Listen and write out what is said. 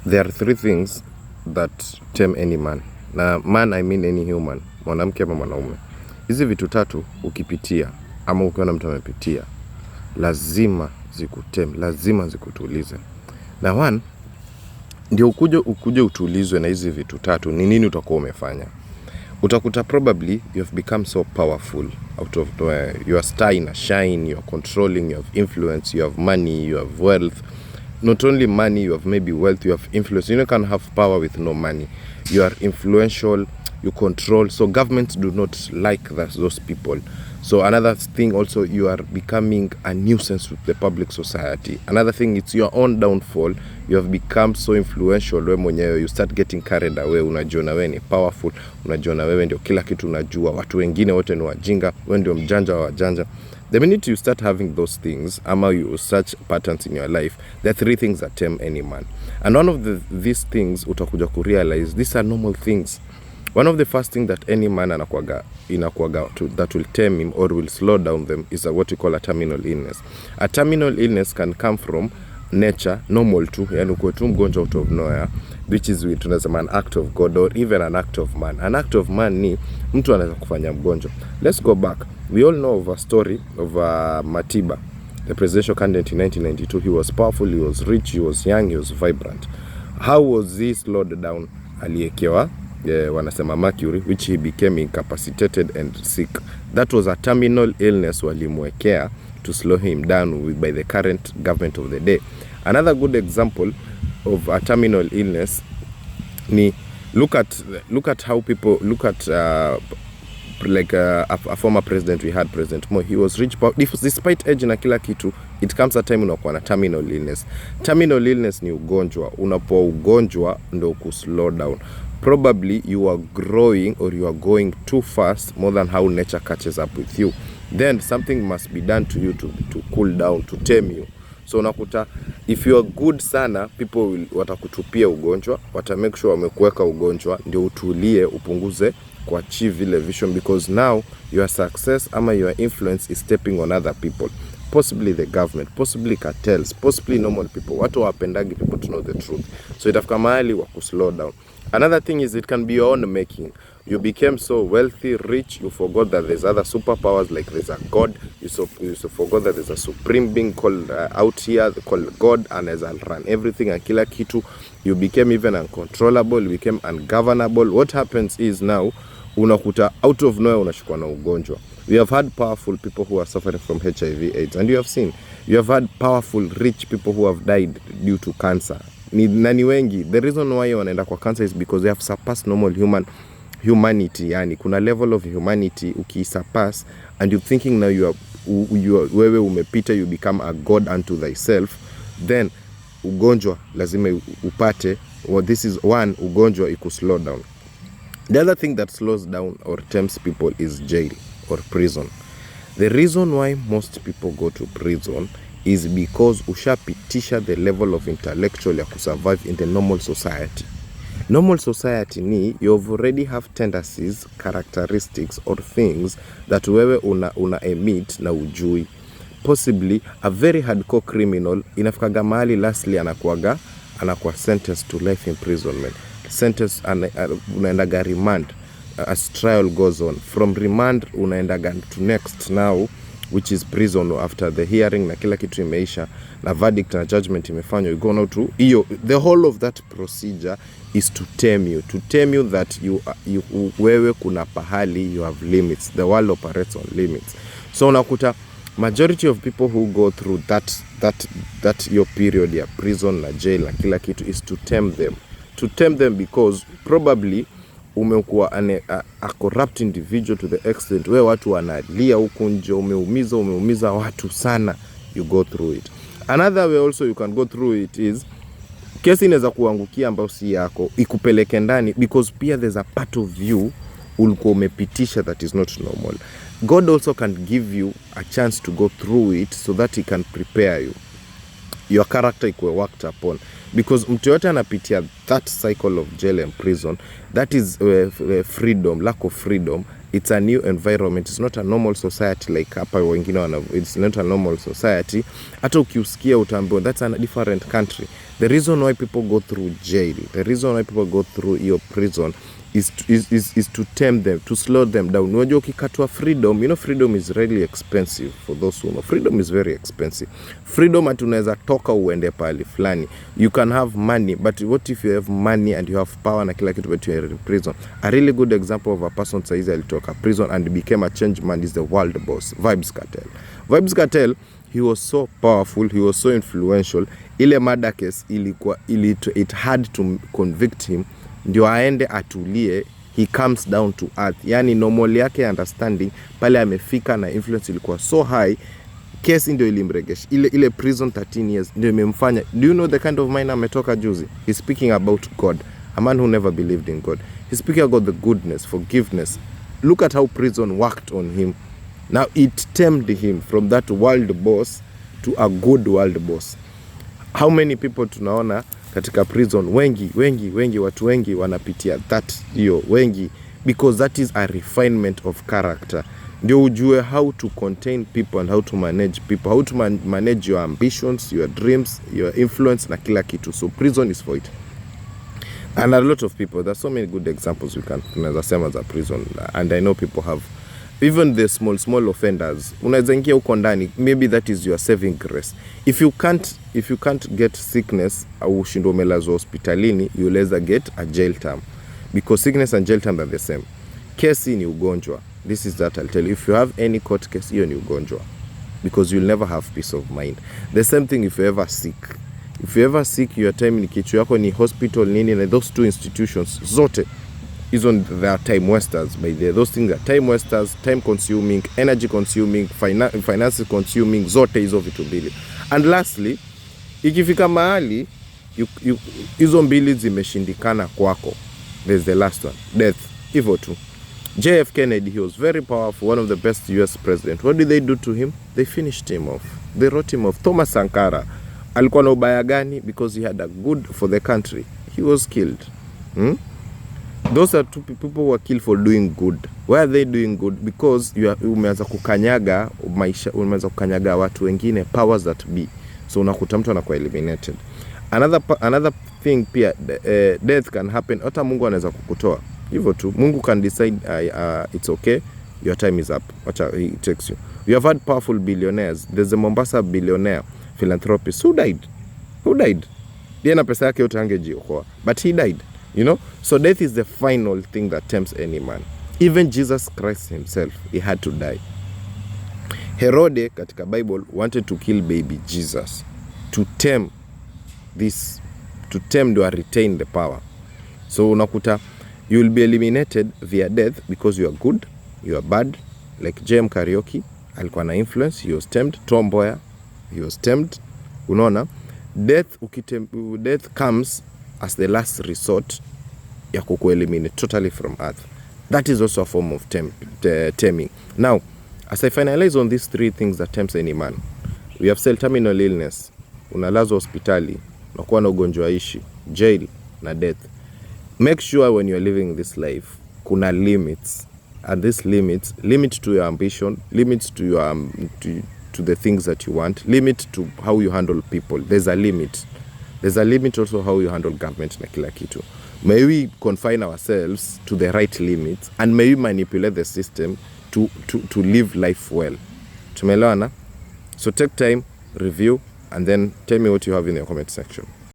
There are three things that tame any man. Na man I mean any human, mwanamke ama mwanaume. Hizi vitu tatu ukipitia ama ukiona mtu amepitia, lazima zikuteme, lazima zikutulize. Na one, ndio ukuje utulizwe na hizi vitu tatu, ni nini utakuwa umefanya? Utakuta probably you have become so powerful out of your star in a shine, you are controlling, you have influence, you have money, you have wealth. Not only money, you have maybe wealth, you have influence. You can't have power with no money. You are influential, you control. So governments do not like those people. So another thing also, you are becoming a nuisance with the public society. Another thing, it's your own downfall. You have become so influential, we mwenyewe, you start getting carried away. Unajiona wewe ni powerful, unajiona wewe ndio kila kitu unajua, watu wengine wote ni wajinga, wewe ndio mjanja wa wajanja. The minute you start having those things, ama you such patterns in your life, there are three things that tame any man. And one of these things utakuja kurealize, these are normal things. One of the first things that any man inakuaga that will tame him or will slow down them is what we call a terminal illness. A terminal illness can come from nature, normal tu, yani uko tu mgonjwa out of nowhere, which is tunasema an act of God or even an act of man. An act of man ni mtu anaweza kufanya mgonjwa. Let's go back. We all know of a story of Matiba, the presidential candidate in 1992. He was powerful, he was rich, he was young, he was vibrant. How was he slowed down? Aliekewa wanasema mercury, which he became incapacitated and sick. That was a terminal illness walimwekea to slow him down by the current government of the day. Another good example of a terminal illness ni look at how people look at like a former president we had, President Moi. He was rich, but despite age na kila kitu, it comes a time unakuwa na terminal illness. Terminal illness ni ugonjwa, unapo ugonjwa ndo slow down. Probably you are growing or you are going too fast, more than how nature catches up with you. Then something must be done to you to cool down, to tame you. So unakuta if you are good sana, people will watakutupia ugonjwa, wata make sure wamekuweka ugonjwa ndio utulie, upunguze kuachieve ile vision, because now your success ama your influence is stepping on other people, possibly the government, possibly cartels, possibly normal people. Watu wapendagi people to know the truth. So itafika mahali wa slow down. Another thing is it can be your own making. You became so wealthy, rich, you forgot that there's other superpowers, like there's a God. You forgot that there's a supreme being called out here, called God, and as I'll run everything and kila kitu. You became even uncontrollable, you became ungovernable. What happens is now, unakuta out of nowhere unashikwa na ugonjwa. We have had powerful people who are suffering from HIV AIDS, and you have seen, you have had powerful rich people who have died due to cancer. Ni wengi. The reason why wanaenda kwa cancer is because they have surpassed normal humanity. Yani kuna level of humanity ukisurpass and you thinking now you are wewe umepita, you become a god unto thyself, then ugonjwa lazima upate. Well, this is one, ugonjwa iku slow down. The other thing that slows down or tempts people is jail or prison. The reason why most people go to prison is because ushapitisha the level of intellectual ya kusurvive in the normal society. Normal society ni you already have tendencies, characteristics or things that wewe una emit na ujui. Possibly a very hardcore criminal inafikaga mahali lastly anakuwa sentenced to life imprisonment. Sentence unaendaga remand as trial goes on. From remand unaendaga to next now, which is prison after the hearing na kila kitu imeisha na verdict na judgment imefanywa, you go now to iyo. The whole of that procedure is to tame you that wewe kuna pahali you have limits. The world operates on limits. So unakuta majority of people who go through that your period ya prison na jail na kila kitu is to tame them because probably umekuwa a corrupt individual to the extent where watu wanalia huku nje, umeumiza watu sana, you go through it. Another way also you can go through it is kesi inaweza kuangukia ambao si yako, ikupeleke ndani, because pia there's a part of you ulikuwa umepitisha that is not normal. God also can give you a chance to go through it so that he can prepare you, your character ikuwe worked upon, because mtu yote anapitia that cycle of jail and prison. That is freedom, lack of freedom. It's a new environment. It's not a normal society like hapa wengine it's not a normal society. Hata ukiusikia utaambiwa that's a different country. The reason why people go through jail, the reason why people go through your prison is to tame them, to slow them down. Unajua ukikatwa freedom, you know freedom is really expensive for those who know. Freedom is very expensive. Freedom ati unaweza toka uende pali fulani. You can have money, but what if you have money and you have power na kila kitu but you are in prison? A really good example of a person saizi alitoka prison and became a change man is the world boss, Vybz Kartel. Vybz Kartel, he was so powerful, he was so influential. Ile murder case it had to convict him ndio aende atulie, he comes down to earth. Yani normal yake understanding pale amefika na influence ilikuwa so high, kesi ndio ilimregesha. Ile prison 13 years ndio imemfanya. Do you know the kind of mind ametoka juzi? He's speaking about God, a man who never believed in God. He's speaking about the goodness, forgiveness. Look at how prison worked on him. Now it tamed him from that world boss to a good world boss. How many people tunaona katika prison, wengi watu wengi wanapitia that hiyo wengi, because that is a refinement of character. Ndio ujue how to contain people and how to manage people, how to manage your ambitions, your dreams, your influence na kila kitu. So prison is for it. And a lot of people, there's so many good examples we can tunaweza sema za prison, and I know people have. Even the small offenders, unaweza ingia huko ndani, maybe that is your saving grace. If you can't get sickness au ushindwe umelazwa hospitalini, you'll either get a jail term, because sickness and jail term are the same. Kesi ni ugonjwa. This is that I'll tell you. If you have any court case, hiyo ni ugonjwa, because you'll never have peace of mind. The same thing if you ever sick. If you ever sick, your time ni kichwa yako ni hospital nini, na those two institutions zote is on their time wasters. By the those things are time wasters, time consuming, energy consuming, finance consuming, zote hizo vitu mbili. And lastly, ikifika mahali hizo mbili zimeshindikana kwako, there's the last one, death. Hivyo tu. JF Kennedy, he was very powerful, one of the best US president. What did they do to him? They finished him off. They wrote him off. Thomas Sankara, alikuwa na ubaya gani? Because he had a good for the country, he was killed. Those are two people who were killed for doing good. Why are they doing good? Because umeanza kukanyaga maisha, umeanza kukanyaga watu wengine, powers that be. So unakuta mtu anakuwa eliminated. Another thing pia, death can happen. Hata Mungu anaweza kukutoa. Hivyo tu. Mungu can decide it's okay, your time is up. Wacha he takes you. You have had powerful billionaires. There's a Mombasa billionaire philanthropist who died. Yeye na pesa yake yote angejiokoa, but he died. You know, so death is the final thing that tempts any man. Even Jesus Christ himself, he had to die. Herode katika Bible wanted to kill baby Jesus to tame to retain the power. So unakuta you will be eliminated via death because you are good, you are bad. Like JM Karaoke alikuwa na influence, he was tamed. Tom Mboya, he was tamed. Unaona, death comes as the last resort ya kukueliminate totally from earth. That is also a form of taming. Now, as I finalize on these three things that tempts any man, we have said terminal illness, unalazwa hospitali, unakuwa na ugonjwa ishi, jail na death. Make sure when you are living this life, kuna limits, and this limit to your ambition, limits to your to the things that you want, limit to how you handle people. There's a limit. There's a limit also how you handle government na kila kitu. May we confine ourselves to the right limits, and may we manipulate the system to live life well. Tumeelewana? So take time, review, and then tell me what you have in the comment section.